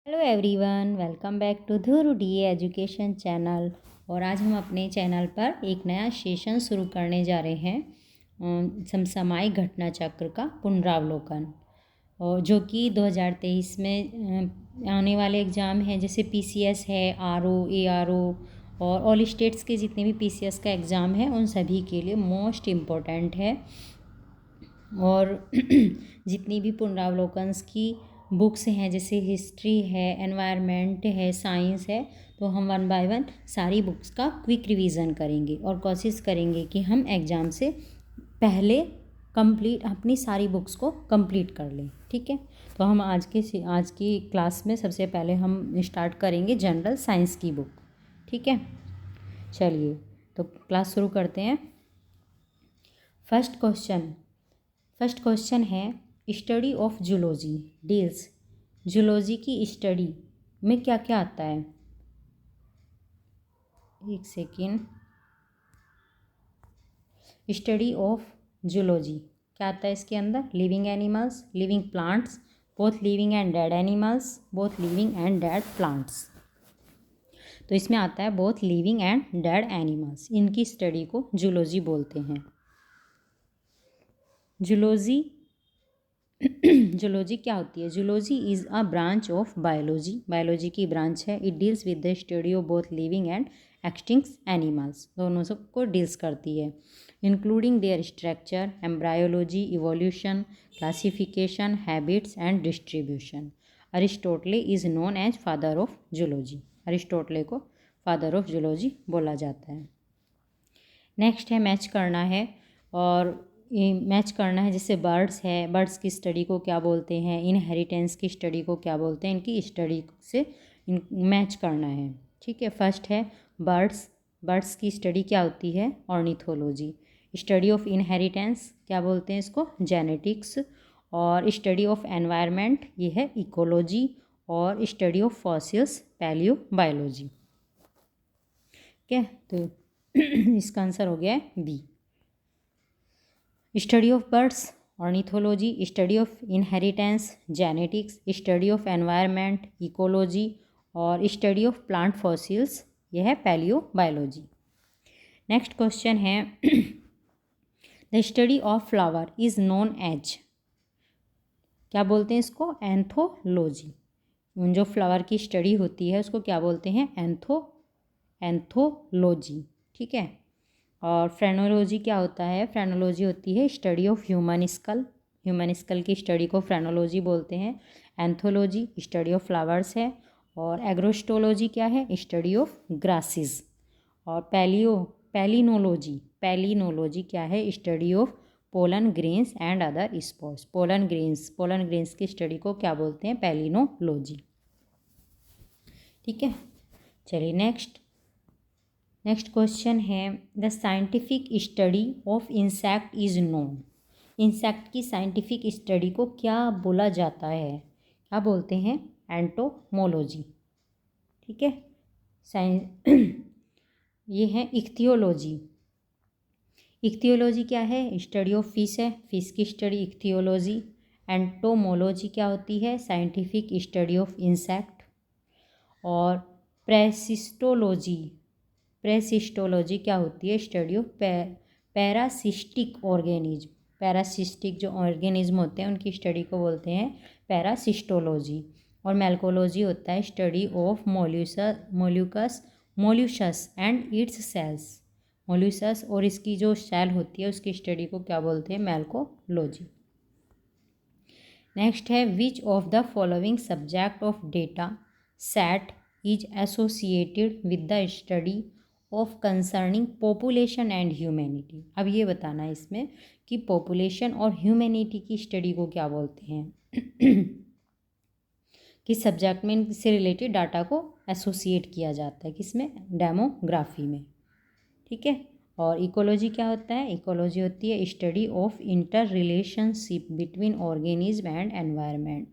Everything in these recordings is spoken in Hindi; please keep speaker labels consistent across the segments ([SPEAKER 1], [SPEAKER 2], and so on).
[SPEAKER 1] Hello everyone, welcome back to Dhruv D education channel. और आज हम अपने चैनल पर एक नया सेशन शुरू करने जा रहे हैं समसामयिक घटना चक्र का पुनरावलोकन, और जो कि 2023 में आने वाले एग्ज़ाम हैं, जैसे पीसीएस है, आरओ, एआरओ और ऑल स्टेट्स के जितने भी पीसीएस का एग्ज़ाम है उन सभी के लिए मोस्ट इम्पोर्टेंट है। और जितनी भी पुनरावलोकन की बुक्स हैं, जैसे हिस्ट्री है, एनवायरनमेंट है, साइंस है, तो हम वन बाय वन सारी बुक्स का क्विक रिवीजन करेंगे और कोशिश करेंगे कि हम एग्ज़ाम से पहले कंप्लीट अपनी सारी बुक्स को कंप्लीट कर लें। ठीक है, तो हम आज की क्लास में सबसे पहले हम स्टार्ट करेंगे जनरल साइंस की बुक। ठीक है, चलिए तो क्लास शुरू करते हैं। फर्स्ट क्वेश्चन है, study of zoology deals. Zoology की स्टडी में क्या क्या आता है? एक सेकेंड। स्टडी ऑफ जूलॉजी क्या आता है इसके अंदर? Living animals, living plants, both living and dead animals, both living and dead plants. तो इसमें आता है both living and dead animals, इनकी स्टडी को जूलॉजी बोलते हैं। जूलॉजी क्या होती है? Zoology is a branch of biology. Biology की ब्रांच है। It deals with the study of both living and extinct animals, दोनों सबको डील्स करती है, including there structure, embryology, evolution, classification, habits and distribution. Aristotle is known as father of zoology. Aristotle को फादर ऑफ जूलॉजी बोला जाता है। नेक्स्ट है मैच करना है, और मैच करना है जैसे बर्ड्स है, बर्ड्स की स्टडी को क्या बोलते हैं, इनहेरिटेंस की स्टडी को क्या बोलते हैं, इनकी स्टडी से मैच करना है। ठीक है, फर्स्ट है बर्ड्स। बर्ड्स की स्टडी क्या होती है? ऑर्निथोलॉजी। स्टडी ऑफ इनहेरिटेंस क्या बोलते हैं इसको? जेनेटिक्स। और स्टडी ऑफ एनवायरनमेंट ये है इकोलॉजी। और स्टडी ऑफ फॉसिल्स पैलियोबायोलॉजी। ठीक है, तो इसका आंसर हो गया है B. Study of birds ornithology, study of inheritance genetics, study of environment ecology, और स्टडी ऑफ प्लांट फॉसिल्स यह है पैलियोबायोलॉजी। नेक्स्ट क्वेश्चन है, the study of flower is known as, क्या बोलते हैं इसको? एंथोलॉजी। जो फ्लावर की स्टडी होती है उसको क्या बोलते हैं? एंथोलॉजी। ठीक है, और फ्रेनोलॉजी क्या होता है? फ्रेनोलॉजी होती है study of human school. Human school की स्टडी को फ्रेनोलॉजी बोलते हैं। एंथोलॉजी स्टडी ऑफ फ्लावर्स है। और एग्रोस्टोलॉजी क्या है? Study of grasses. और पैलिनोलॉजी क्या है? Study of pollen grains and other spots. Pollen grains की स्टडी को क्या बोलते हैं? पैलिनोलॉजी। ठीक है, चलिए नेक्स्ट क्वेश्चन है, the scientific study of insect is known. Insect की साइंटिफिक स्टडी को क्या बोला जाता है? क्या बोलते हैं? एंटोमोलॉजी। ठीक है, ये है इख्तियोलॉजी। इख्तियोलॉजी क्या है? स्टडी ऑफ फिश है, फिश की स्टडी इख्तियोलॉजी। एंटोमोलॉजी क्या होती है? Scientific study of insect. और प्रेसिस्टोलॉजी क्या होती है? Study of parasitic organism. Parasitic जो ऑर्गेनिज्म होते हैं उनकी स्टडी को बोलते हैं पैरासिस्टोलॉजी। और मेलकोलॉजी होता है study of molluscs and its shells. Molluscs और इसकी जो सेल होती है उसकी स्टडी को क्या बोलते हैं? मेलकोलॉजी। नेक्स्ट है, विच of the following subject of data set is associated with the study of concerning population and humanity. अब ये बताना है इसमें कि पॉपुलेशन और ह्यूमैनिटी की स्टडी को क्या बोलते हैं। किस सब्जेक्ट में इनसे रिलेटेड डाटा को एसोसिएट किया जाता है? किसमें? डेमोग्राफी में। ठीक है, और इकोलॉजी क्या होता है? इकोलॉजी होती है study of inter relationship between organism and environment.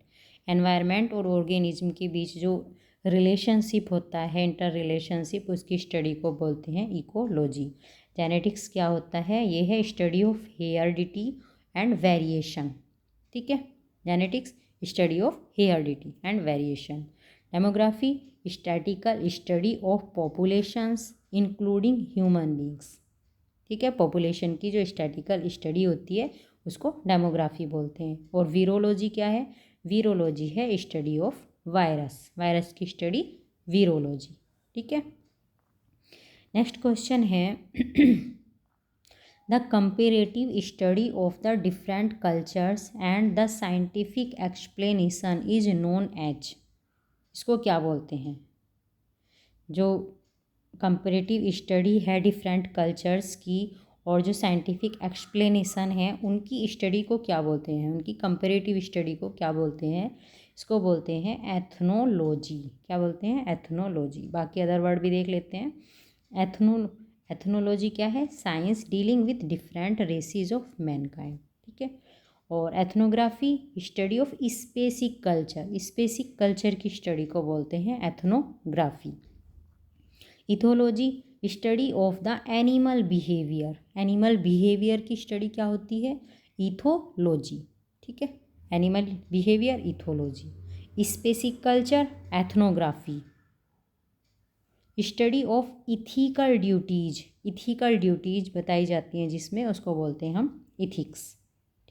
[SPEAKER 1] Environment और ऑर्गेनिज्म के बीच जो रिलेशनशिप होता है, इंटर रिलेशनशिप, उसकी स्टडी को बोलते हैं इकोलॉजी। जेनेटिक्स क्या होता है? ये है study of heredity and variation. ठीक है, genetics study of heredity and variation. Demography statistical study of populations including human beings. ठीक है, पॉपुलेशन की जो स्टैटिकल स्टडी होती है उसको डेमोग्राफी बोलते हैं। और वीरोलॉजी क्या है? वीरोलॉजी है स्टडी ऑफ वायरस, वायरस की स्टडी वीरोलॉजी। ठीक है, नेक्स्ट क्वेश्चन है the comparative study of the different cultures and the scientific explanation is known as. इसको क्या बोलते हैं? जो कंपेरेटिव स्टडी है डिफरेंट कल्चर्स की और जो साइंटिफिक एक्सप्लेनेशन है उनकी स्टडी को क्या बोलते हैं? उनकी कंपेरेटिव स्टडी को क्या बोलते हैं? इसको बोलते हैं एथनोलॉजी। क्या बोलते हैं? एथनोलॉजी। बाकी अदर वर्ड भी देख लेते हैं। एथनोलॉजी क्या है? Science dealing with different races of mankind. ठीक है, और ethnography study of specific culture, specific culture की स्टडी को बोलते हैं ethnography. Ethology study of the animal behaviour, animal behaviour की स्टडी क्या होती है? इथोलॉजी। ठीक है, animal behaviour ethology. Specific culture ethnography. Study of ethical duties, ethical duties बताई जाती हैं जिसमें, उसको बोलते हैं हम इथिक्स।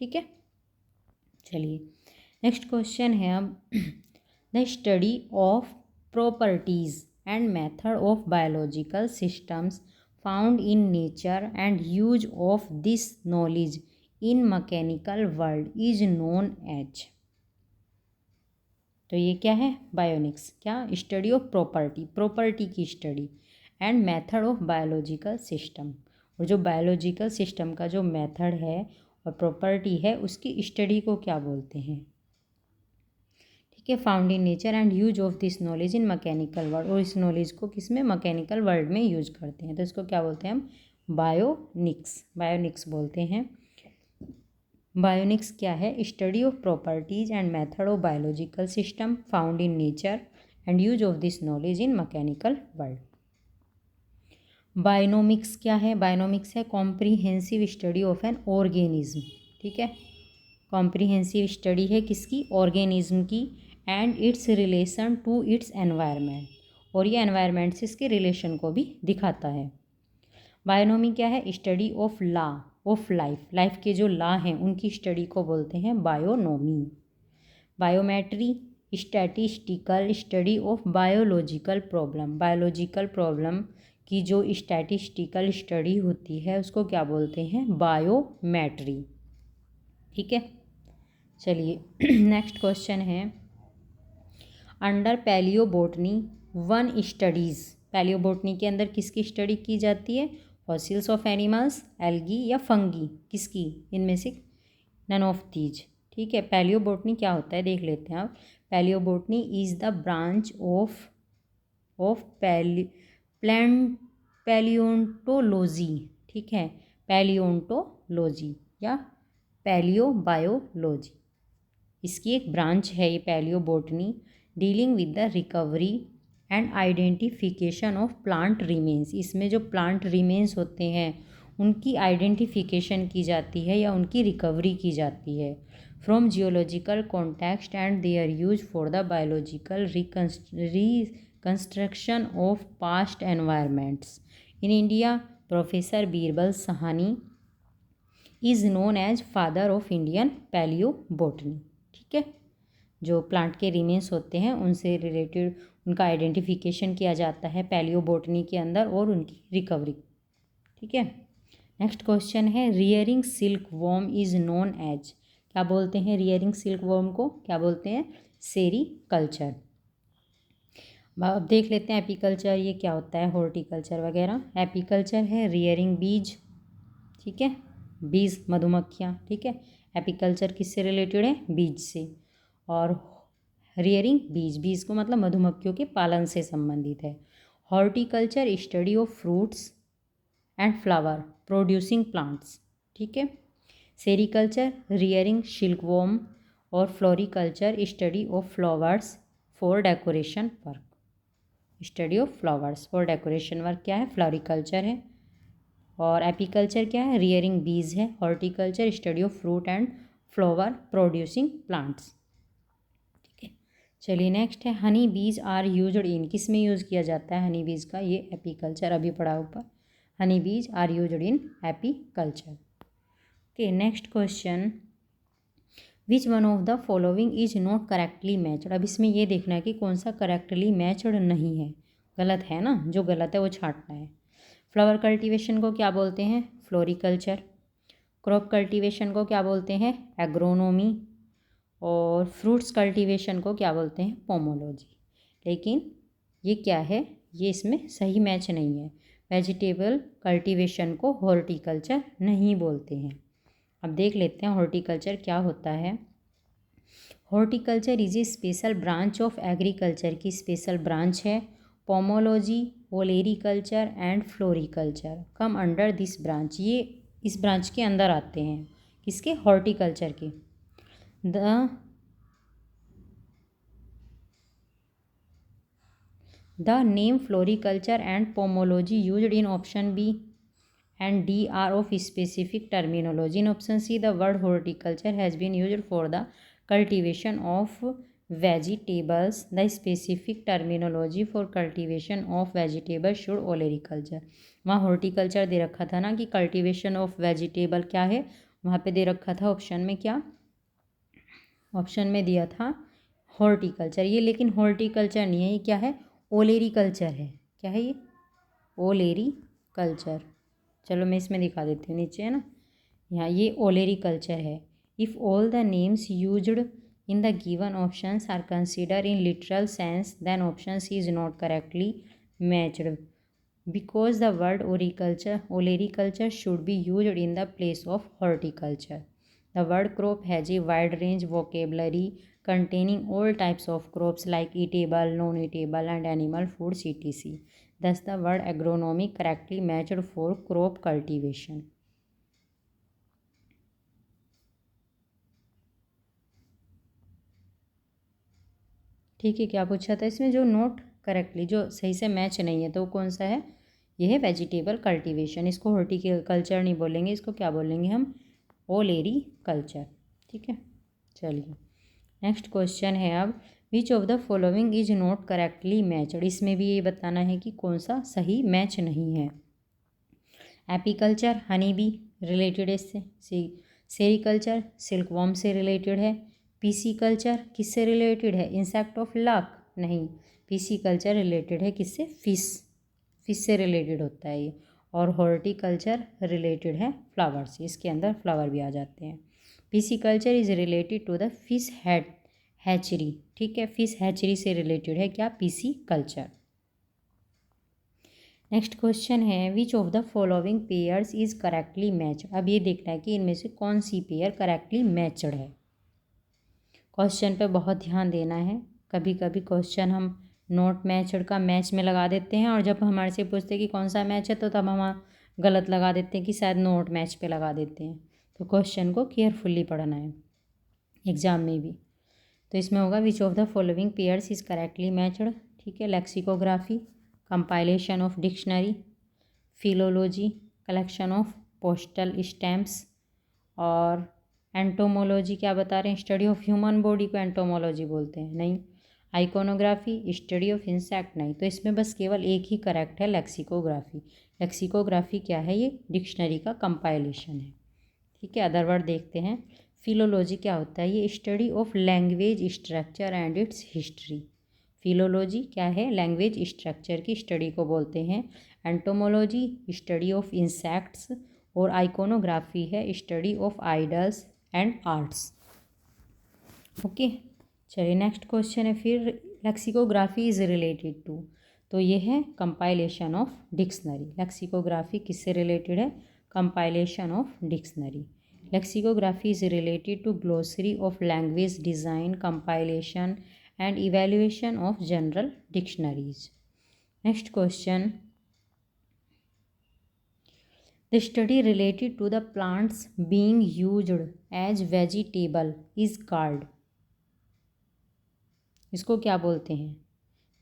[SPEAKER 1] ठीक है, चलिए नेक्स्ट क्वेश्चन है अब the study of properties and method of biological systems found in nature and use of this knowledge in mechanical world is known as. तो ये क्या है? बायोनिक्स। क्या? स्टडी ऑफ प्रॉपर्टी, प्रॉपर्टी की study and method of biological system. और जो बायोलॉजिकल सिस्टम का जो मेथड है और प्रॉपर्टी है उसकी स्टडी को क्या बोलते हैं? ठीक है, found in nature and use of this knowledge in mechanical world. और इस नॉलेज को किस में? मैकेनिकल वर्ल्ड में यूज करते हैं, तो इसको क्या बोलते हैं हम? बायोनिक्स, बायोनिक्स बोलते हैं। बायोनिक्स क्या है? Study of properties and method of biological system found in nature and use of this knowledge in mechanical world. Bionomics क्या है? बायोनोमिक्स है comprehensive study of an organism. ठीक है, कॉम्प्रीहेंसिव स्टडी है किसकी? ऑर्गेनिज्म की and its relation to its environment, और ये एनवायरनमेंट से इसके रिलेशन को भी दिखाता है। बायोनोमी क्या है? Study of law of life, life के जो लॉ हैं उनकी स्टडी को बोलते हैं बायोनोमी। Biometry statistical study of biological problem, biological problem की जो स्टैटिस्टिकल स्टडी होती है उसको क्या बोलते हैं? बायोमेट्री। ठीक है, चलिए नेक्स्ट क्वेश्चन है अंडर पैलियोबोटनी वन स्टडीज़। पैलियोबोटनी के अंदर किसकी स्टडी की जाती है? फॉसिल्स ऑफ एनिमल्स, एल्गी या फंगी, किसकी? इनमें से नन ऑफ दीज। ठीक है, पैलियोबोटनी क्या होता है देख लेते हैं आप। पैलियोबोटनी इज़ द ब्रांच ऑफ पैलियोंटोलॉजी। ठीक है, पैलियोंटोलॉजी या पैलियोबायोलॉजी, इसकी एक ब्रांच है ये palaeobotany, dealing with the recovery and identification of plant remains. इसमें जो प्लांट रिमेन्स होते हैं उनकी आइडेंटिफिकेशन की जाती है या उनकी रिकवरी की जाती है from geological context and their use for the biological reconstruction of past environments. In India professor Birbal Sahni is known as father of Indian palaeobotany. ठीक है, जो प्लांट के रिमेन्स होते हैं उनसे रिलेटेड उनका आइडेंटिफिकेशन किया जाता है पैलियोबोटनी के अंदर और उनकी रिकवरी। ठीक है, नेक्स्ट क्वेश्चन है rearing silk worm is known as. क्या बोलते हैं रियरिंग सिल्क वॉर्म को? क्या बोलते हैं? सेरीकल्चर। अब देख लेते हैं एपीकल्चर ये क्या होता है, हॉर्टिकल्चर वगैरह। एपीकल्चर है रियरिंग बीज। ठीक है, बीज मधुमक्खियाँ। ठीक है, एपीकल्चर किससे रिलेटेड है? बीज से। और रियरिंग बीज, बीज को मतलब मधुमक्खियों के पालन से संबंधित है। Horticulture study of fruits and flower producing plants. ठीक है, सेरीकल्चर रियरिंग सिल्कवॉर्म और floriculture study of flowers for decoration work. Study of flowers for decoration work क्या है? फ्लोरिकल्चर है। और एपीकल्चर क्या है? रियरिंग बीज है। Horticulture study of fruit and flower producing plants. ठीक है, चलिए नेक्स्ट है हनी बीज आर यूज्ड इन, किस में यूज़ किया जाता है हनी बीज का, ये एपीकल्चर अभी पढ़ा ऊपर, honey bees are used in apiculture. Okay next question, which one of the following is not correctly matched. अब इसमें ये देखना है कि कौन सा करेक्टली मैच्ड नहीं है, गलत है ना, जो गलत है वो छांटना है। फ्लावर कल्टीवेशन को क्या बोलते हैं, फ्लोरिकल्चर। क्रॉप कल्टीवेशन को क्या बोलते हैं, एग्रोनोमी। और फ्रूट्स कल्टीवेशन को क्या बोलते हैं, पोमोलॉजी। लेकिन ये क्या है, ये इसमें सही मैच नहीं है। वेजिटेबल कल्टीवेशन को हॉर्टिकल्चर नहीं बोलते हैं। अब देख लेते हैं हॉर्टिकल्चर क्या होता है। Horticulture is a special branch of agriculture की स्पेशल ब्रांच है। Pomology, olericulture and floriculture come under this branch, ये इस ब्रांच के अंदर आते हैं, किसके, हॉर्टिकल्चर के। The name floriculture and pomology used in option B and D are of specific terminology. In option C, the word horticulture has been used for the cultivation of vegetables. The specific terminology for cultivation of vegetables should olericulture. वहाँ horticulture दे रखा था ना कि cultivation of vegetable क्या है, वहाँ पे दे रखा था ऑप्शन में क्या, ऑप्शन में दिया था हॉर्टिकल्चर, ये लेकिन हॉर्टिकल्चर नहीं है, ये क्या है, ओलेरिकल्चर है। क्या है ये, ओलेरिकल्चर। चलो मैं इसमें दिखा देती हूँ, नीचे है ना, यहाँ ये ओलेरिकल्चर है। If all the names used in the given options are consider in literal sense then option C is not correctly matched because the word olericulture should be used in the place of horticulture. The word crop has a wide range vocabulary containing all types of crops like eatable, non-eatable and animal foods etc. Thus the word agronomy correctly matched for crop cultivation. ठीक है, क्या पूछा था इसमें, जो नोट करेक्टली, जो सही से मैच नहीं है, तो कौन सा है, ये है वेजिटेबल कल्टीवेशन। इसको हॉर्टिकल्चर नहीं बोलेंगे, इसको क्या बोलेंगे हम, ओलेरिकल्चर। ठीक है, चलिए नेक्स्ट क्वेश्चन है अब, विच of the following is not correctly matched. इसमें भी ये बताना है कि कौन सा सही मैच नहीं है। एपीकल्चर हनी बी रिलेटेड है इससे, सेरिकल्चर सिल्कवॉर्म से रिलेटेड है। पीसी कल्चर किससे रिलेटेड है, इंसेक्ट ऑफ लाक, नहीं, पीसी कल्चर रिलेटेड है किससे, फिश से रिलेटेड होता है ये। और हॉर्टिकल्चर रिलेटेड है फ्लावर से, इसके अंदर फ्लावर भी आ जाते हैं। Pisciculture is related to the fish hatchery, ठीक है, फिश हैचरी से रिलेटेड है क्या, पिसिकल्चर। नेक्स्ट क्वेश्चन है, विच of the following pairs is correctly matched. अब ये देखना है कि इनमें से कौन सी पेयर करेक्टली मैच्ड है। क्वेश्चन पे बहुत ध्यान देना है, कभी कभी क्वेश्चन हम नॉट मैच्ड का मैच में लगा देते हैं, और जब हमारे से पूछते हैं कि कौन सा मैच है तो तब हम गलत लगा देते हैं कि शायद नॉट मैच पे लगा देते हैं। तो क्वेश्चन को केयरफुली पढ़ना है एग्जाम में भी। तो इसमें होगा विच of the following pairs is correctly matched, ठीक है, lexicography, compilation of dictionary, philology, collection of postal stamps, और एंटोमोलॉजी क्या बता रहे हैं, स्टडी ऑफ ह्यूमन बॉडी को एंटोमोलॉजी बोलते हैं, नहीं। आइकोनोग्राफी स्टडी ऑफ इंसेक्ट, नहीं। तो इसमें बस केवल एक ही करेक्ट है, लेक्सिकोग्राफी। लेक्सिकोग्राफी क्या है, ये डिक्शनरी का कंपाइलेशन है, ठीक है। अदर वर्ड देखते हैं, फिलोलॉजी क्या होता है, ये study of language structure and its history. Philology क्या है, लैंग्वेज स्ट्रक्चर की स्टडी को बोलते हैं। एंटोमोलॉजी स्टडी ऑफ इंसेक्ट्स, और आइकोनोग्राफी है study of idols and arts. Okay, चलिए नेक्स्ट क्वेश्चन है फिर, लेक्सिकोग्राफी इज रिलेटेड टू, तो ये है कंपाइलेशन ऑफ डिक्शनरी। लेक्सिकोग्राफी किससे रिलेटेड है, compilation of dictionary. Lexicography is related to glossary of language design, compilation and evaluation of general dictionaries. Next question, the study related to the plants being used as vegetable is called, इसको क्या बोलते हैं,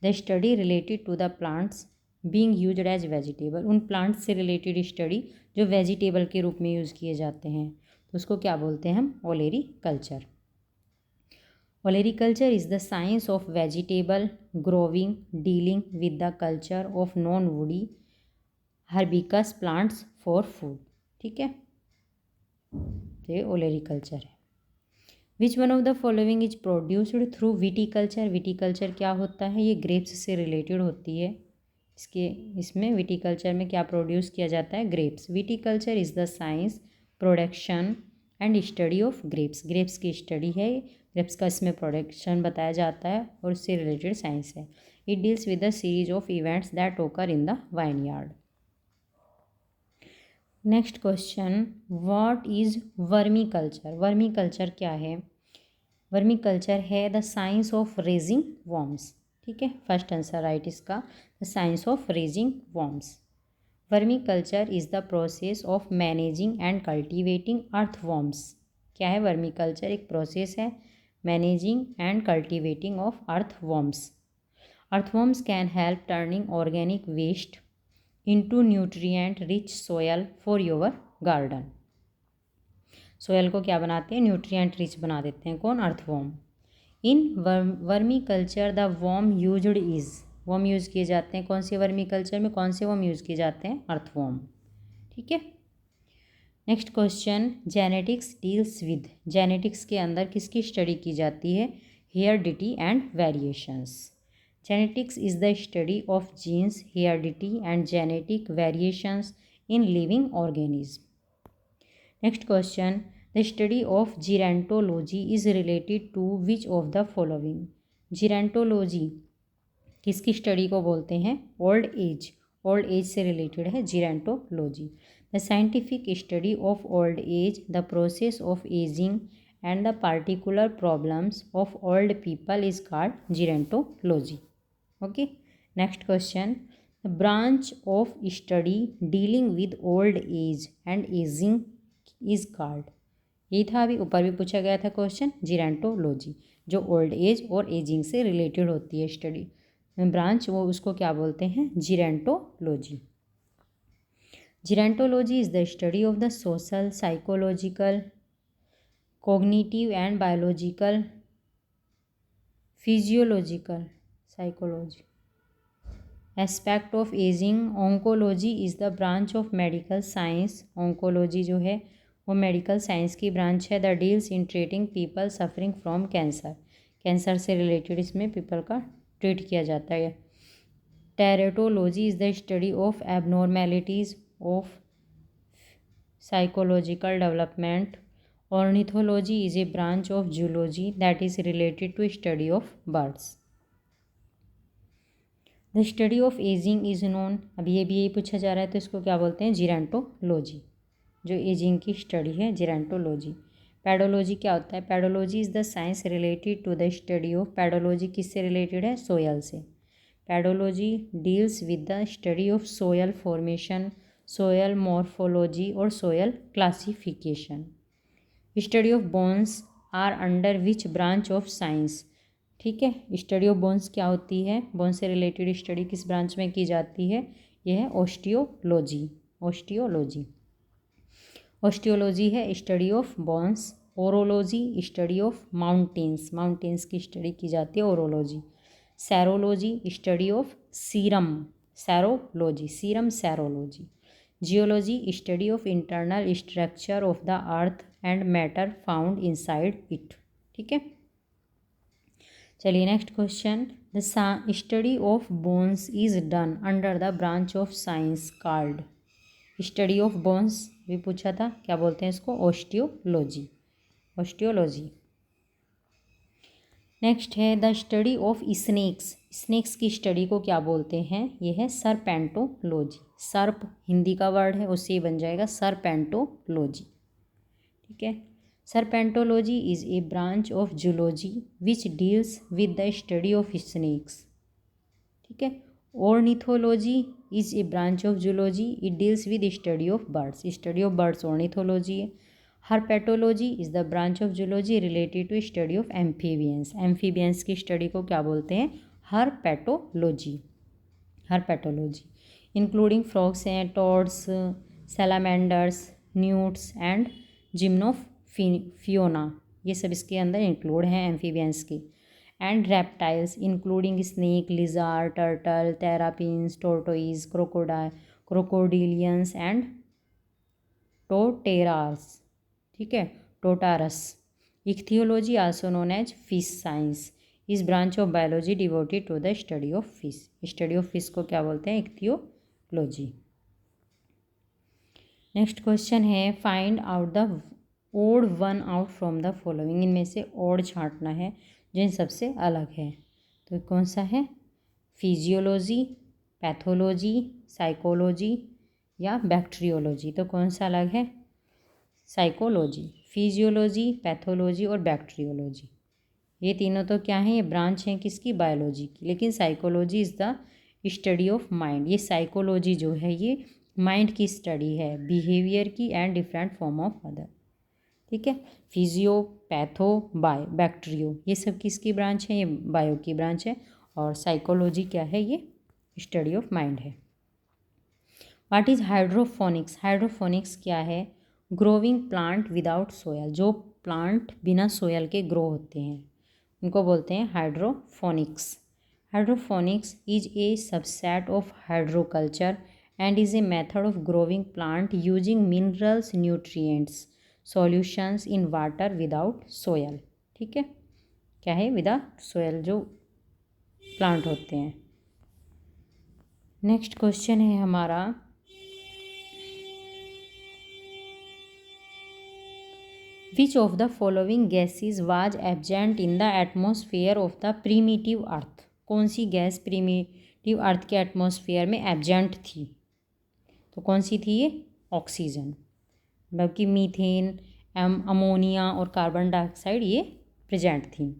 [SPEAKER 1] the study related to the plants being used as vegetable, उन प्लांट्स से रिलेटेड स्टडी जो वेजिटेबल के रूप में यूज़ किए जाते हैं, तो उसको क्या बोलते हैं हम, ओलेरी culture. Olericulture is the science of vegetable growing, dealing with the culture of non-woody herbaceous plants for food. ठीक है, तो ये ओलेरिकल्चर है. विच one of the following is produced through viticulture. Viticulture क्या होता है? ये ग्रेप्स से रिलेटेड होती है. इसमें विटीकल्चर में क्या प्रोड्यूस किया जाता है? Grapes. Viticulture is the science, production and study of grapes. Grapes की स्टडी है, ग्रेप्स का इसमें प्रोडक्शन बताया जाता है और उससे रिलेटेड साइंस है. It deals with the series of events that occur in the vineyard. Next question, what is vermiculture. Vermiculture क्या है? वर्मी कल्चर है the science of raising worms. ठीक है, फर्स्ट आंसर राइट इसका, the science of raising worms. Vermiculture is the process of managing and cultivating earthworms. क्या है? वर्मी कल्चर एक प्रोसेस है managing and cultivating of earthworms. Earthworms can help turning organic waste into nutrient rich soil for your garden. Soil को क्या बनाते हैं? न्यूट्रिएंट रिच बना देते हैं. कौन? Earthworm. In vermiculture the worm used is. Worm use किए जाते हैं कौन से वर्मी कल्चर में? कौन से वॉर्म यूज़ किए जाते हैं? अर्थवॉर्म. ठीक है. Next question, genetics deals with. Genetics के अंदर किसकी स्टडी की जाती है? Heredity and variations. Genetics is the study of genes, heredity and genetic variations in living organisms. Next question, the study of gerontology is related to which of the following? Gerontology किसकी स्टडी को बोलते हैं? Old age. ओल्ड एज से रिलेटेड है gerontology. The scientific study of old age, the process of aging and the particular problems of old people is called gerontology. Okay, next question, the branch of study dealing with old age and aging is called. ये था, अभी ऊपर भी पूछा गया था क्वेश्चन, जीरेंटोलॉजी, जो ओल्ड एज और एजिंग से रिलेटेड होती है स्टडी ब्रांच, वो उसको क्या बोलते हैं? Gerontology. Gerontology is the study of the social, psychological, cognitive and biological, physiological, psychology aspect of ageing. Oncology is the branch of medical science. Oncology जो है वो मेडिकल साइंस की ब्रांच है. The deals in treating people suffering from cancer. Cancer से रिलेटेड इसमें पीपल का ट्रीट किया जाता है. Teratology is the study of abnormalities of psychological development. Ornithology is a branch of zoology that is related to study of birds. The study of ageing is known. अब ये भी यही पूछा जा रहा है, तो इसको क्या बोलते हैं? जीरेंटोलॉजी. जो एजिंग की स्टडी है जीरेंटोलॉजी. पेडोलॉजी क्या होता है? Pedology is the science related to the study of. Pedology किससे रिलेटेड है? सोयल से. Pedology deals with the study of soil formation, soil morphology और soil classification. Study of bones are under which branch of science. ठीक है, स्टडी ऑफ बोन्स क्या होती है? बोन्स से रिलेटेड स्टडी किस ब्रांच में की जाती है? यह है ऑस्टियोलॉजी. ऑस्टियोलॉजी. ऑस्टियोलॉजी है study of bones. Orology study of mountains. Mountains की स्टडी की जाती है orology. Serology study of serum. Serology, serum serology. Geology study of internal structure of the earth and matter found inside it. ठीक है, चलिए next question, the study of bones is done under the branch of science called. Study of bones भी पूछा था, क्या बोलते हैं इसको? ऑस्टियोलॉजी. ऑस्टियोलॉजी. नेक्स्ट है the study of snakes. Snakes की स्टडी को क्या बोलते हैं? ये है सर्पेंटोलॉजी. सर्प हिंदी का वर्ड है, उससे बन जाएगा सर्पेंटोलॉजी. ठीक है, serpentology is a branch of zoology which deals with the study of snakes. ठीक है, ornithology is a branch of zoology, it deals with study of birds. Study of birds ornithology है. Herpetology is the branch of zoology related to study of amphibians. Amphibians की स्टडी को क्या बोलते हैं? हर्पेटोलॉजी. हर्पेटोलॉजी इंक्लूडिंग फ्रॉग्स हैं, toads, salamanders, newts and gymnophiona. ये सब इसके अंदर इंक्लूड हैं एम्फीबियंस के। And reptiles including snake, lizard, turtle, terrapins, tortoise, crocodilians and tuataras, ठीक है, tuataras. Ichthyology also known as fish science is branch of biology devoted to the study of fish. Study of fish को क्या बोलते हैं? इक्थियोलॉजी। नेक्स्ट क्वेश्चन है find out the odd one out from the following. इनमें से ओड छांटना है जो इन सबसे अलग है। तो कौन सा है? फिजियोलॉजी, पैथोलॉजी, साइकोलॉजी या बैक्टीरियोलॉजी। तो कौन सा अलग है? साइकोलॉजी। फिजियोलॉजी, पैथोलॉजी और बैक्टीरियोलॉजी, ये तीनों तो क्या हैं? ये ब्रांच हैं किसकी? बायोलॉजी की। लेकिन psychology is the study of mind. ये साइकोलॉजी जो है ये माइंड की स्टडी है, बिहेवियर की and different form of other, ठीक है। फिजियो, पैथो, बायो, बैक्टीरियो, ये सब किसकी ब्रांच है? ये बायो की ब्रांच है। और साइकोलॉजी क्या है? ये स्टडी ऑफ माइंड है। What is hydroponics? हाइड्रोफोनिक्स क्या है? ग्रोविंग प्लांट विदाउट सोयल, जो प्लांट बिना सोयल के ग्रो होते हैं उनको बोलते हैं hydroponics. Hydroponics is a subset of hydroculture and is a method of growing plant using minerals, nutrients, solutions in water without soil, ठीक है। क्या है? विदाउट सोयल जो प्लांट होते हैं। नेक्स्ट क्वेश्चन है हमारा which of the following gases was absent in the atmosphere of the primitive earth. कौन सी गैस प्रीमिटिव अर्थ के एटमोसफेयर में एब्जेंट थी? तो कौन सी थी ये? ऑक्सीजन, मतलब कि मीथेन, अमोनिया और कार्बन डाइऑक्साइड ये प्रेजेंट थी।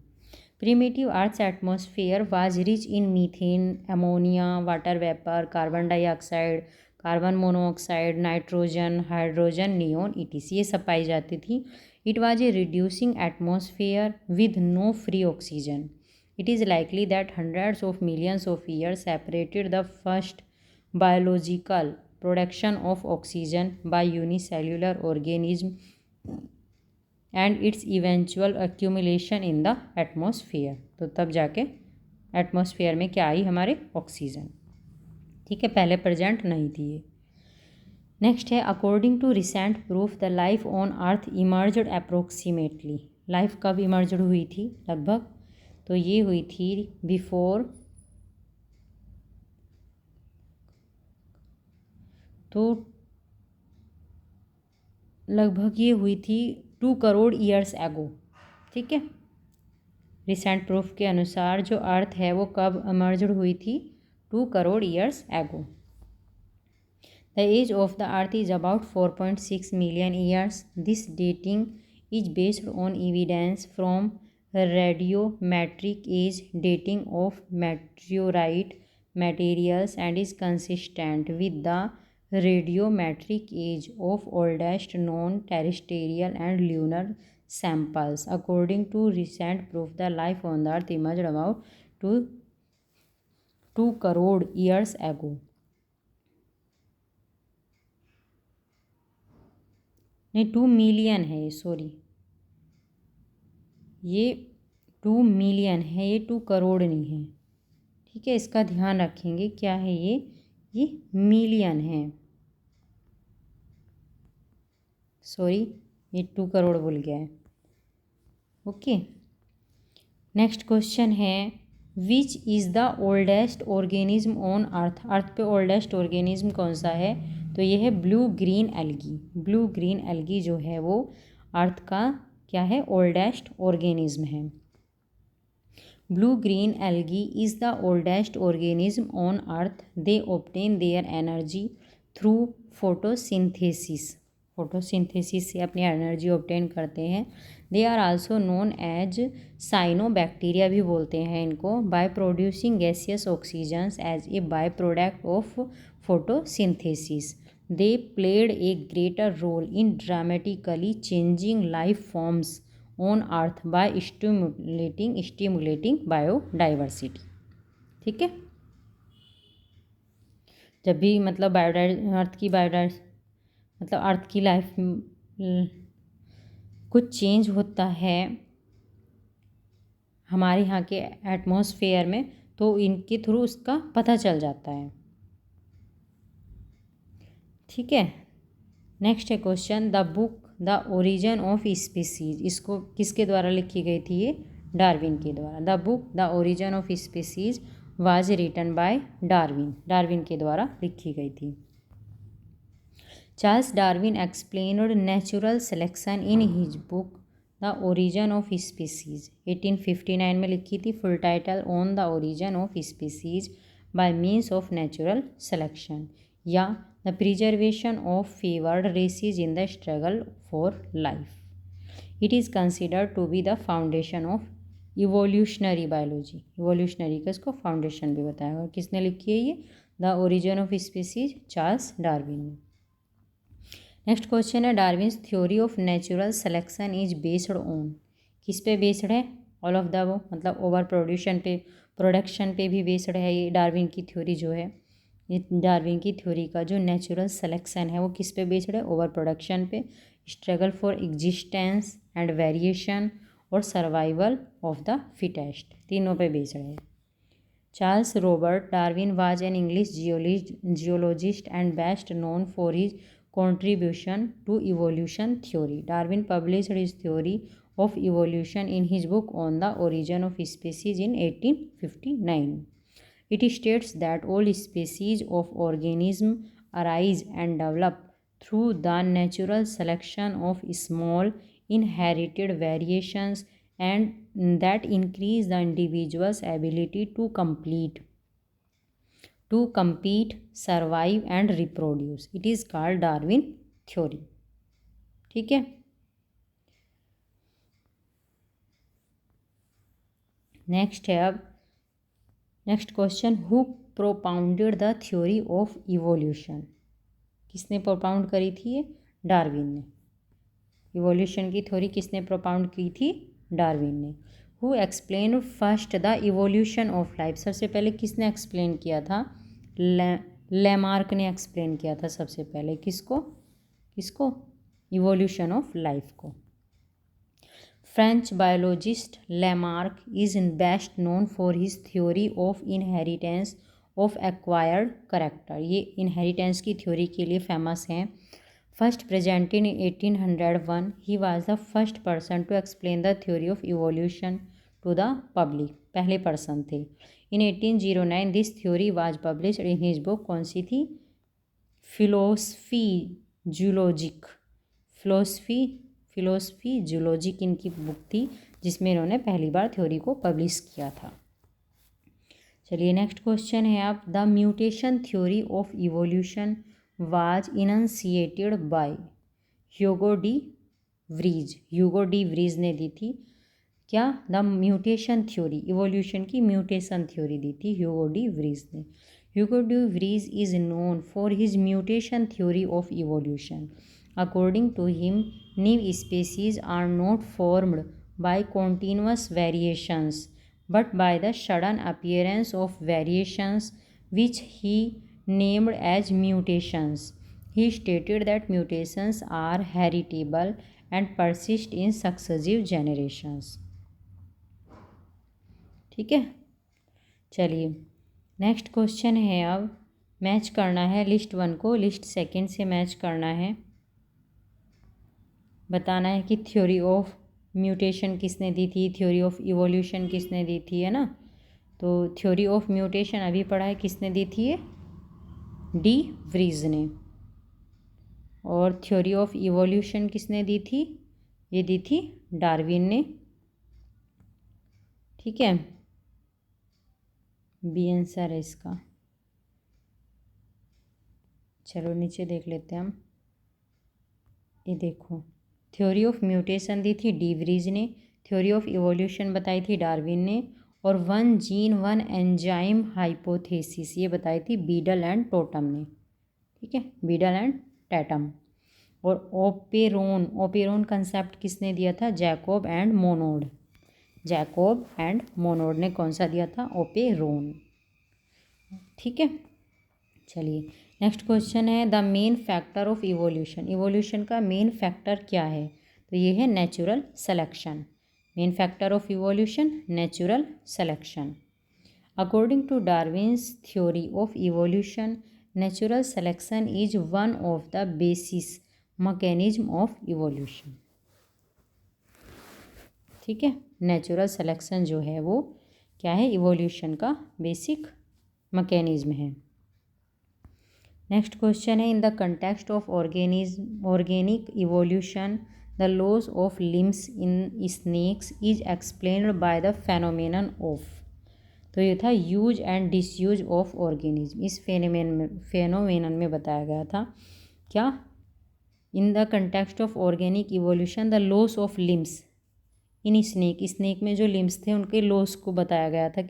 [SPEAKER 1] Primitive earth's atmosphere was rich in methane, ammonia, water vapour, carbon dioxide, carbon monoxide, nitrogen, hydrogen, neon, ETC, ये सब पाई जाती थी। It was a reducing atmosphere with no free oxygen. It is likely that hundreds of millions of years separated the first biological production of oxygen by unicellular organism and its eventual accumulation in the atmosphere. तो तब जाके एटमोसफियर में क्या आई? हमारे ऑक्सीजन, ठीक है, पहले प्रेजेंट नहीं थी ये। नेक्स्ट है according to recent proof the life on earth emerged approximately. Life कब इमर्जड हुई थी लगभग? तो ये हुई थी बिफोर, तो लगभग ये हुई थी 2 करोड़ ईयर्स एगो, ठीक है। रिसेंट प्रूफ के अनुसार जो अर्थ है वो कब इमर्जड हुई थी? 2 crore years ago. The age of the earth is about 4.6 million years. This dating is based on evidence from radiometric age dating of meteorite materials and is consistent with the radiometric age of oldest known terrestrial and lunar samples. According to recent proof, the life on the earth emerged about 2 crore years ago. नहीं, 2 मिलियन है ये, सॉरी, ये 2 मिलियन है, ये 2 करोड़ नहीं है, ठीक है, इसका ध्यान रखेंगे। क्या है ये मिलियन है, सॉरी, ये 2 करोड़ बोल गया है। ओके, नेक्स्ट क्वेश्चन है which is the oldest organism on earth. Earth पे ओल्डेस्ट ऑर्गेनिज्म कौन सा है? तो ये है blue green algae. Blue green algae जो है वो अर्थ का क्या है? ओल्डेस्ट ऑर्गेनिज्म है। Blue green algae is the oldest organism on earth. They obtain their energy through photosynthesis. Photosynthesis से अपनी एनर्जी ऑब्टेन करते हैं। They are also known as cyanobacteria भी बोलते हैं इनको। By producing gaseous oxygens as a by product of photosynthesis they played a greater role in dramatically changing life forms on earth by stimulating biodiversity, ठीक है। जब भी मतलब अर्थ की लाइफ कुछ चेंज होता है हमारे यहाँ के एटमॉस्फेयर में, तो इनके थ्रू उसका पता चल जाता है। ठीक है, नेक्स्ट है question, the book the origin of species, इसको किसके द्वारा लिखी गई थी? ये डार्विन के द्वारा। The book the origin of species was written by Darwin, Darwin के द्वारा लिखी गई थी। Charles Darwin explained natural selection in his book the origin of species, 1859 में लिखी थी। Full title, on the origin of species by means of natural selection, या the preservation of favoured races in the struggle for life. It is considered to be the foundation of evolutionary biology, evolutionary का इसको फाउंडेशन भी बताया। और किसने लिखी है ये? The origin of species, Charles Darwin ने। नेक्स्ट क्वेश्चन है, Darwin's theory of natural selection is based on, किस पे बेस्ड है? ऑल ऑफ द वो, मतलब ओवर प्रोडक्शन पे भी बेस्ड है ये डार्विन की थ्योरी जो है। ये डार्विन की थ्योरी का जो नेचुरल सिलेक्शन है वो किस पे बेस्ड है? ओवर प्रोडक्शन पे, struggle for existence and variation, और सर्वाइवल ऑफ द फिटेस्ट, तीनों पे बेस्ड है। Charles Robert Darwin was an English geologist and best known for his contribution to evolution theory. Darwin published his theory of evolution in his book on the origin of species in 1859. It states that all species of organisms arise and develop through the natural selection of small inherited variations, and that increase the individual's ability to compete, survive and reproduce. It is called Darwin theory. ठीक है, नेक्स्ट है अब next question, who propounded the theory of evolution, किसने प्रोपाउंड करी थी? ये डार्विन ने। इवोल्यूशन की थ्योरी किसने प्रोपाउंड की थी? डार्विन ने। Who explain first the evolution of life, सबसे पहले किसने एक्सप्लेन किया था? लेमार्क ने एक्सप्लेन किया था सबसे पहले। किसको? इवोल्यूशन ऑफ लाइफ को। French biologist Lamarck is best known for his theory of inheritance of acquired character, ये इनहेरिटेंस की थ्योरी के लिए फेमस हैं। First presented in 1801, he was the first person to explain the theory of evolution to the public, पहले पर्सन थे। In 1809 this theory was published in his book, कौन सी थी? फिलोसफी जूलॉजिक इनकी बुक थी, जिसमें इन्होंने पहली बार थ्योरी को पब्लिश किया था। चलिए नेक्स्ट क्वेश्चन है आप, the mutation theory of evolution was enunciated by Hugo de Vries ने दी थी। क्या? द म्यूटेशन थ्योरी, इवोल्यूशन की म्यूटेशन थ्योरी दी थी ह्यूगो डी व्रीज ने। Hugo de Vries is known for his mutation theory of evolution. According to him, new species are not formed by continuous variations, but by the sudden appearance of variations which he named as mutations. He stated that mutations are heritable and persist in successive generations. ठीक है, चलिए नेक्स्ट क्वेश्चन है, अब मैच करना है लिस्ट 1 को लिस्ट 2 से मैच करना है। बताना है कि थ्योरी ऑफ म्यूटेशन किसने दी थी, थ्योरी ऑफ इवोल्यूशन किसने दी थी, है ना। तो थ्योरी ऑफ म्यूटेशन अभी पढ़ा है, किसने दी थी? ये डी व्रीज ने। और थ्योरी ऑफ इवोल्यूशन किसने दी थी? ये दी थी डार्विन ने। ठीक है, बी आंसर है इसका। चलो नीचे देख लेते हैं हम। ये देखो, थ्योरी ऑफ म्यूटेशन दी थी डी व्रीज ने, थ्योरी ऑफ इवोल्यूशन बताई थी डार्विन ने, और 1 जीन 1 एंजाइम हाइपोथेसिस ये बताई थी बीडल एंड टोटम ने। ठीक है, बीडल एंड टैटम। और ओपेरोन कंसेप्ट किसने दिया था? जैकोब एंड मोनोड ने कौन सा दिया था? ओपेरोन। ठीक है, चलिए नेक्स्ट क्वेश्चन है, the main factor of evolution, evolution का मेन फैक्टर क्या है? तो ये है natural selection. Main factor of evolution natural selection. According to Darwin's theory of evolution, natural selection is one of the basis mechanism of evolution. ठीक है, नेचुरल सिलेक्शन जो है वो क्या है, इवोल्यूशन का बेसिक मैकेनिज्म है। नेक्स्ट क्वेश्चन है, in the context of organic evolution the loss of limbs in snakes is explained by the phenomenon of. तो ये था use and disuse of organism. इस फेनोमेनन में बताया गया था क्या, in the context of organic evolution the loss of limbs in snake में जो लिम्स थे उनके लॉस को बताया गया था।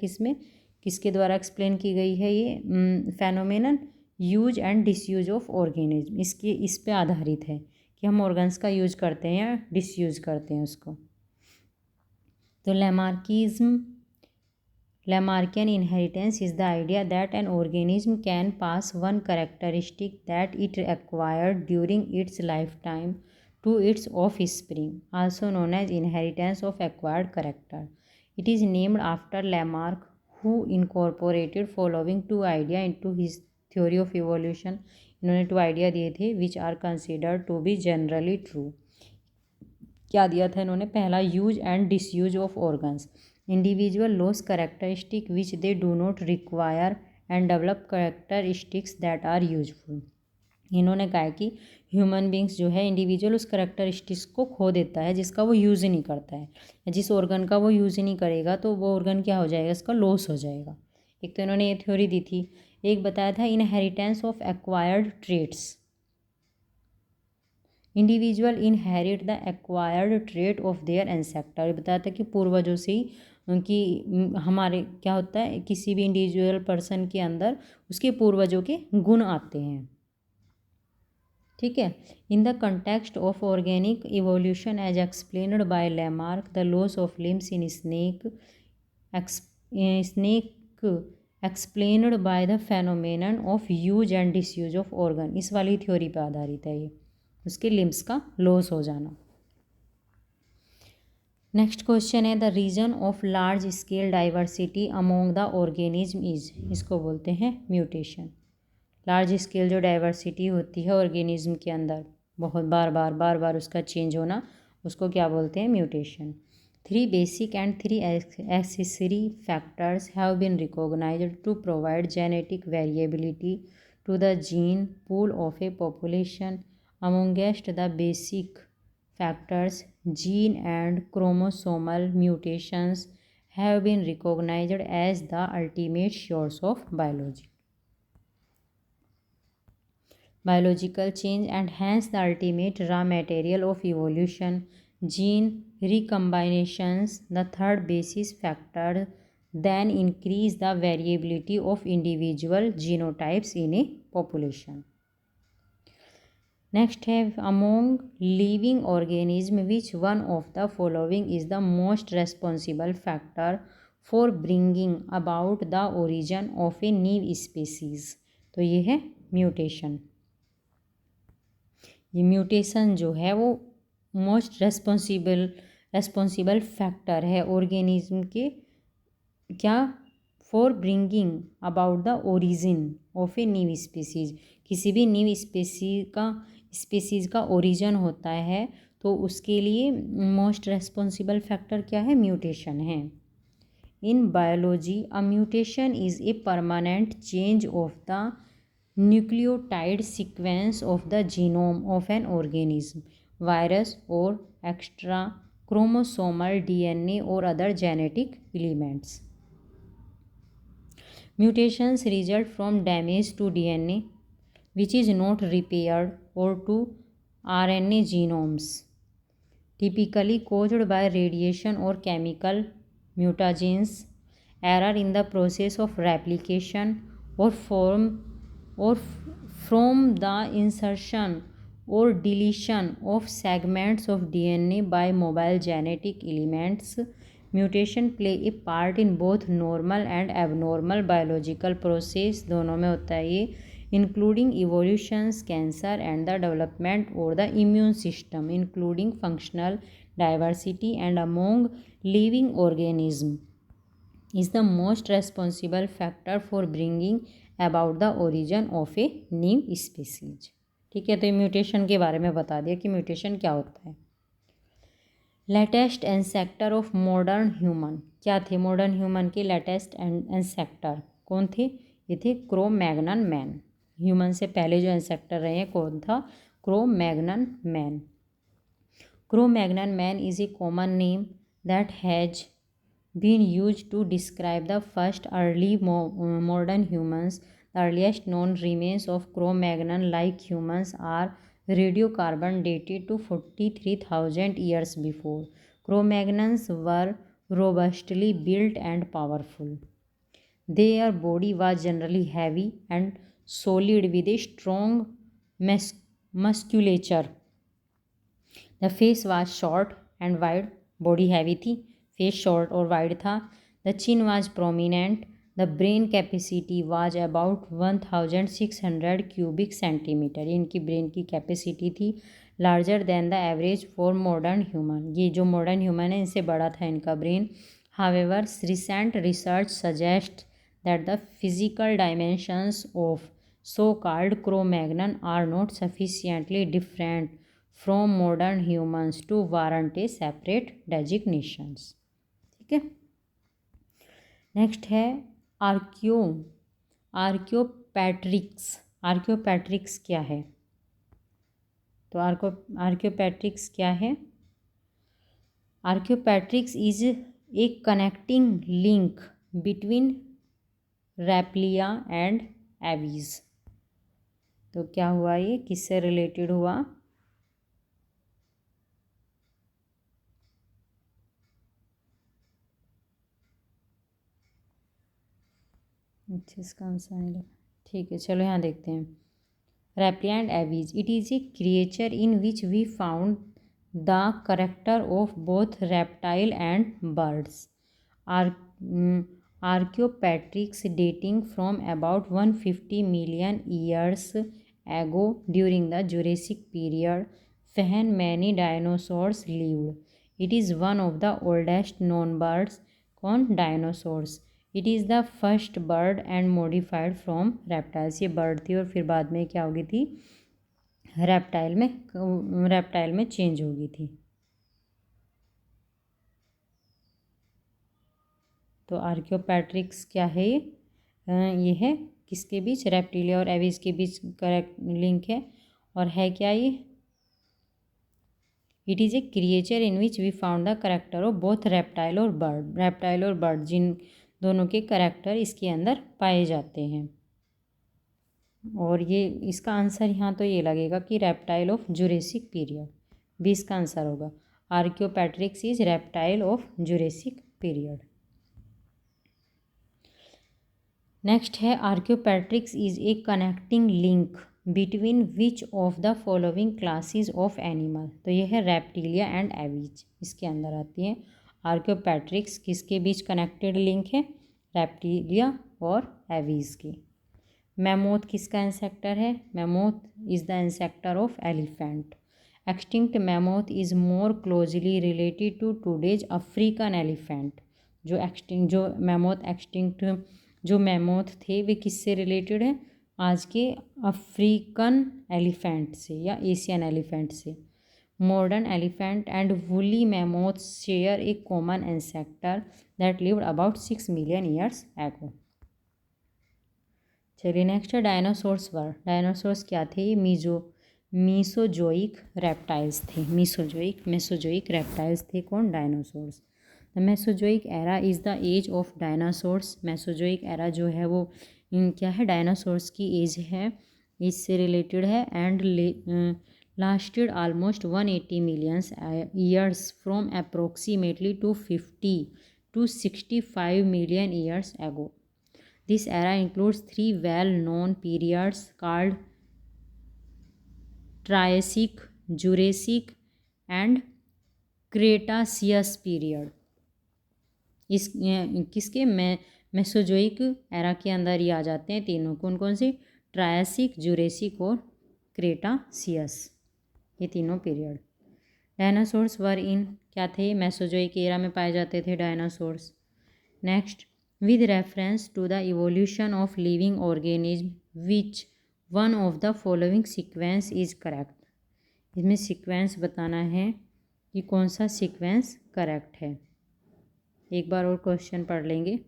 [SPEAKER 1] किसके द्वारा एक्सप्लेन की गई है ये phenomenon, use and disuse of organism. इस पे आधारित है कि हम ऑर्गन्स का यूज करते हैं या डिसयूज करते हैं उसको। तो Lamarckian inheritance is the idea that an organism can pass one characteristic that it acquired during its lifetime to its offspring, also known as inheritance of acquired character. It is named after Lamarck, who incorporated following two ideas into his theory of evolution. इन्होंने 2 आइडिया दिए थे which are considered to be generally true. क्या दिया था इन्होंने, पहला use and disuse of organs, individual loss characteristic which they do not require and develop characteristics that are useful. इन्होंने कहा कि ह्यूमन बींग्स जो है इंडिविजुअल उस कैरेक्टरिस्टिक्स को खो देता है जिसका वो यूज़ ही नहीं करता है, जिस ऑर्गन का वो यूज़ ही नहीं करेगा तो वो ऑर्गन क्या हो जाएगा, इसका लॉस हो जाएगा। एक तो इन्होंने ये थ्योरी दी थी। एक बताया था inheritance of acquired traits, individual inherit the acquired trait of their ancestor. बताया था कि पूर्वजों से ही उनकी हमारे क्या होता है, किसी भी इंडिविजुअल पर्सन के अंदर उसके पूर्वजों के गुण आते हैं। ठीक है, in the context of organic evolution as explained by Lamarck the loss of limbs in snake explained by the phenomenon of use and disuse of organ. इस वाली थ्योरी पर आधारित है ये, उसके लिम्स का लॉस हो जाना। नेक्स्ट क्वेश्चन है, the reason of large scale diversity among the organism is. इसको बोलते हैं म्यूटेशन। लार्ज स्केल जो डाइवर्सिटी होती है ऑर्गेनिज्म के अंदर, बहुत बार बार उसका चेंज होना, उसको क्या बोलते हैं, mutation. 3 basic and 3 accessory factors have been recognised to provide genetic variability to the gene pool of a population. Amongst the basic factors, gene and chromosomal mutations have been recognized as the ultimate source of biological change and hence the ultimate raw material of evolution. Gene recombinations, the third basis factor, then increase the variability of individual genotypes in a population. Next have, among living organism, which one of the following is the most responsible factor for bringing about the origin of a new species? तो ये है म्यूटेशन। ये म्यूटेशन जो है वो मोस्ट रेस्पॉन्सिबल फैक्टर है ऑर्गेनिज्म के, क्या, for bringing about the origin of a new species. किसी भी न्यू स्पीसीज़ का ओरिजिन होता है तो उसके लिए मोस्ट रेस्पॉन्सिबल फैक्टर क्या है, म्यूटेशन है। In biology a mutation is a permanent change of the nucleotide sequence of the genome of an organism, virus और एक्स्ट्रा क्रोमोसोमल DNA और other genetic elements. Mutations result from damage to DNA which is not repaired or to RNA genomes, typically caused by radiation or chemical mutagens, error in the process of replication, or from the insertion or deletion of segments of DNA by mobile genetic elements. Mutation play A part in both normal and abnormal biological process, दोनों में होता है ये, including evolutions, cancer, and the development or the immune system, including functional diversity and among living organisms, is the most responsible factor for bringing about the origin of a new species. ठीक है, तो म्यूटेशन के बारे में बता दिया कि म्यूटेशन क्या होता है। लेटेस्ट एंसेक्टर ऑफ मॉडर्न ह्यूमन, क्या थे मॉडर्न ह्यूमन के लेटेस्ट एंसेक्टर कौन थे? ये थे क्रो-मैग्नन मैन। ह्यूमन से पहले जो एंसेक्टर रहे हैं कौन था? Cro-Magnon man. Cro-Magnon man is a common name that has been used to describe the first early modern humans. The earliest known remains of Cro-Magnon-like humans are radiocarbon dated to 43,000 years before. Cro-Magnons were robustly built and powerful. Their body was generally heavy and solid with a strong musculature. The face was short and wide. Body heavy थी, फेस शॉर्ट और वाइड था। The chin was prominent. The brain capacity was about 1600 cubic centimetre. इनकी ब्रेन की कैपेसिटी थी larger than the average for modern human. ये जो मॉडर्न ह्यूमन है इनसे बड़ा था इनका brain. However recent research suggest that the physical dimensions of so called Cro Magnon are not sufficiently different from modern humans to warrant a separate designations. ठीक है, नेक्स्ट है आर्कियोपैट्रिक्स। आर्कियोपैट्रिक्स क्या है? तो आर्कियोपैट्रिक्स क्या है? Archaeopteryx is a connecting link between reptilia and aves. तो क्या हुआ, ये किससे रिलेटेड हुआ? अच्छा, इसका आंसर नहीं लगा। ठीक है, चलो यहाँ देखते हैं। Reptilia and aves, it is a creature in which we found the character of both reptile and birds. Archaeopteryx dating from about 150 million years ago during the Jurassic period when many dinosaurs lived. It is one of the oldest known birds called dinosaurs. It is the first bird and modified from reptiles. ये बर्ड थी और फिर बाद में क्या हो गई थी? रेप्टाइल में चेंज हो गई थी। तो आर्कियोपैट्रिक्स क्या है? ये है किसके बीच? रेप्टिलिया और एवीज के बीच करेक्ट लिंक है। और है क्या ये? It is a creature in which we found the character of both reptile और बर्ड। रेप्टाइल और बर्ड जिन दोनों के करैक्टर इसके अंदर पाए जाते हैं। और ये इसका आंसर यहाँ तो ये लगेगा कि रेप्टाइल ऑफ जुरेसिक पीरियड भी इसका आंसर होगा। Archaeopteryx is reptile of Jurassic period. Next है archaeopteryx is a connecting link between which of the following classes of animal. तो ये है रेप्टिलिया एंड एवीज, इसके अंदर आती हैं। आर्कियोपैट्रिक्स किसके बीच कनेक्टेड लिंक है? रेप्टिलिया और एवीज की। मैमोथ किसका इंसेक्टर है? Mammoth is the ancestor of elephant. Extinct mammoth is more closely related to today's African elephant. जो मैमोथ थे वे किससे रिलेटेड हैं? आज के अफ्रीकन एलिफेंट से या एशियन एलिफेंट से। Modern elephant and woolly mammoths share a common ancestor that lived about 6 million years ago. चलिए नेक्स्ट है डायनासोर्स वर। डायनासोर्स क्या थे? मीसोजोइक रेप्टाइल्स थे। मेसोजोइक रेप्टाइल्स थे कौन? Dinosaurs. The Mesozoic era is the age of dinosaurs. Mesozoic era जो है वो क्या है? डायनासोर्स की एज है, इससे रिलेटेड है। And lasted almost 180 million years from approximately 250 to 65 million years ago. This era includes three well-known periods called Triassic, Jurassic and Cretaceous period. किसके मेसोजोइक एरा के अंदर ही आ जाते हैं तीनों। कौन कौन से? ट्रायसिक, जुरेसिक और क्रेटासियस, ये तीनों पीरियड। डायनासोर्स वर इन क्या थे, मेसोजोइक एरा में पाए जाते थे dinosaurs. Next, with reference to the evolution of living organism which one of the following sequence is correct. इसमें सीक्वेंस बताना है कि कौन सा सीक्वेंस करेक्ट है। एक बार और क्वेश्चन पढ़ लेंगे।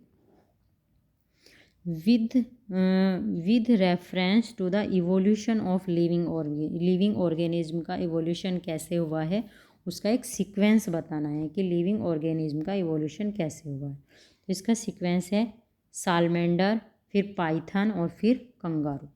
[SPEAKER 1] With reference to the evolution of living organism का इवोल्यूशन कैसे हुआ है, उसका एक सीक्वेंस बताना है कि लिविंग ऑर्गेनिज्म का इवोल्यूशन कैसे हुआ है। तो इसका सीक्वेंस है सालमेंडर, फिर पाइथन और फिर कंगारू।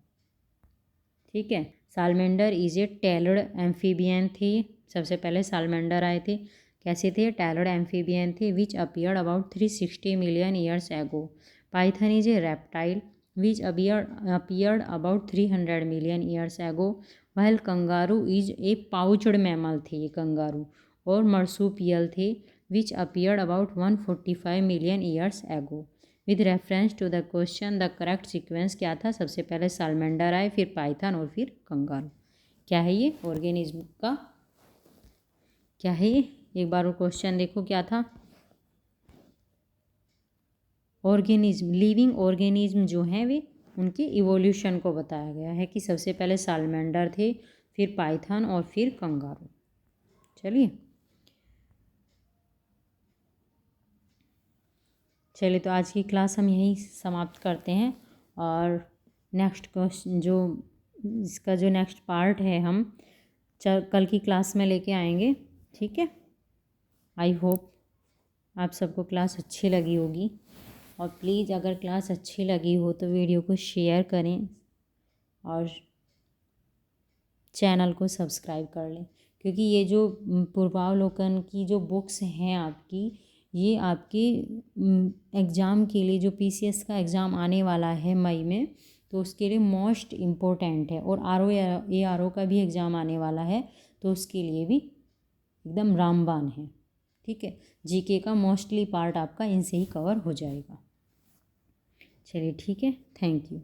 [SPEAKER 1] ठीक है, सालमेंडर इज ए टेलर्ड एम्फीबियन थी। सबसे पहले सालमेंडर आए थे, कैसे थे, टेलर्ड एम्फीबियन थे which appeared about 360 million years ago. Python is a reptile which appeared about 300 million years ago. While kangaroo is a pouched mammal थे ये कंगारू। और मर्सूपियल थे which appeared about 145 million years ago. With reference to the question the correct sequence क्या था, सबसे पहले सालमेंडर आए, फिर पाइथन और फिर कंगारू। क्या है ये, ऑर्गेनिज्म का क्या है ये, एक बार वो क्वेश्चन देखो क्या था। ऑर्गेनिज्म, लिविंग ऑर्गेनिज्म जो हैं वे उनके इवोल्यूशन को बताया गया है कि सबसे पहले सालमेंडर थे, फिर पाइथन और फिर कंगारू। चलिए तो आज की क्लास हम यहीं समाप्त करते हैं। और नेक्स्ट क्वेश्चन जो इसका जो नेक्स्ट पार्ट है हम कल की क्लास में लेके आएंगे। ठीक है, आई होप आप सबको क्लास अच्छी लगी होगी। और प्लीज़ अगर क्लास अच्छी लगी हो तो वीडियो को शेयर करें और चैनल को सब्सक्राइब कर लें, क्योंकि ये जो पूर्वावलोकन की जो बुक्स हैं आपकी, ये आपके एग्ज़ाम के लिए जो पीसीएस का एग्ज़ाम आने वाला है मई में, तो उसके लिए मोस्ट इम्पोर्टेंट है। और ARO का भी एग्ज़ाम आने वाला है, तो उसके लिए भी एकदम रामबाण है। ठीक है, जीके का मोस्टली पार्ट आपका इनसे ही कवर हो जाएगा। चलिए ठीक है, थैंक यू।